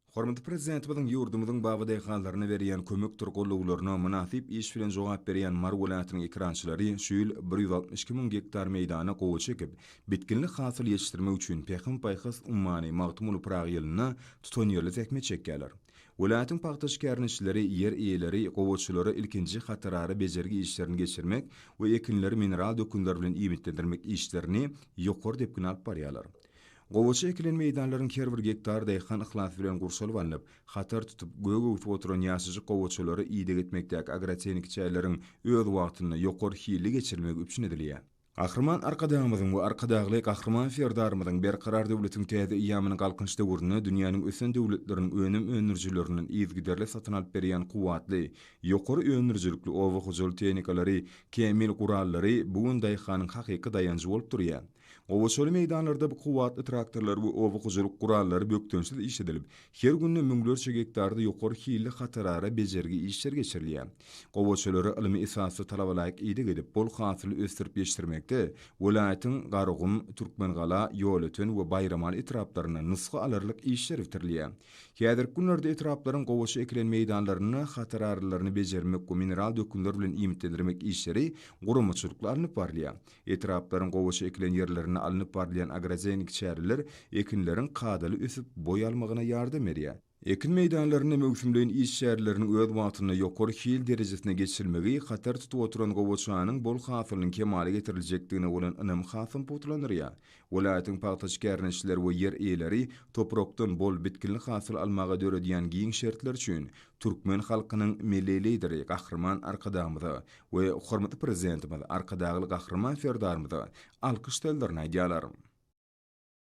Hormatly prezidentimizin ýurdumyzyň bagy dehallaryna berýän kömek turgulluglaryna münasip iş bilen jogap berýän Mar welaýatynyň ekrançylary şu ýyl 162 000 hektar meýdana gowy çekip, bitkinlik hasyl ýetişdirmek üçin pekim paýhys ummany magtumuly Prag ýylyna tutan ýerli tekme çekýärler. Welaýatyň paýtaş kärnişleri, ýer eýeleri, gowçulary ilkinji hatarary bejergi işlerini geçirmek we ekinleri mineral dökümler bilen iýmitlendirmek işlerini ýokary dep alyp barýarlar. Gowçy ekilen meýdanlaryň her bir hektar daýhan ihlas bilen gurşalanyp, hatar tutup gögöwüp oturan ýaşyjy gowçulary ýydy gitmekdäki agroteknik çäýlerin öz wagtyny ýokary hili geçirmek üçin edilýär. Gahrman arkadağımızın we arkadagly gahrman ferdarymyzyň berkarar döwletiň täze ýamyny galkynç döwrüne dünýäniň ösen döwletleriniň önüm önürjilerinden izgiderle satyn alyp berýän kuwatly, ýokary önürjilikli owa hujul tehnikalary, kemil gurallary bugun daýhanyň hakyky daýanjy bolup durýar. Gowçuly meýdanlarda bu kuwatly traktorlar we owa hujuluk gurallary bökdönsiz iş edilip, her günde müňlerçe hektarda ýokary hili hatarara bejergi işler geçirilýär. Gowçulary ilmi esasy talabalaryk ýydy gedip, bol hasyly östirip ýeşdirmekde, welaýatyň Garugum, Türkmengala, Ýoletön we Bayramal etraplaryna nusga alarlyk işler bitirilýär. Häzirki günlerde etraplaryň gowçy ekilen meýdanlaryny hatararlaryny bejermek we mineral dökümler bilen iýmitlendirmek işleri gurumçylykla alınıp barýar. Etraplaryň gowçy ekilen ýerlerini alınıp barýan agroteknik çäreler ekinleriň kadaly ösüp boy almagyna ýardam berýär. Ekin meýdanlaryny möhümleýän iş şäherleriniň öz wagtyny ýokary hil derejesine geçirilmegi hatar tutup oturan gowçanyň bol hasylynyň kemale getiriljekdigine bolan önem hasym putulanýar. Welaýatyň paýtaş kärnişleri we ýer eýeleri toprakdan bol bitkinlik hasyl almaga döredýän giň şertler üçin türkmen halkynyň milli lideri Gahrman arkadağymyzy we hormatly prezidentimiz arkadagly Gahrman ferdarymyzy alkyş dillerine aýdýarlar.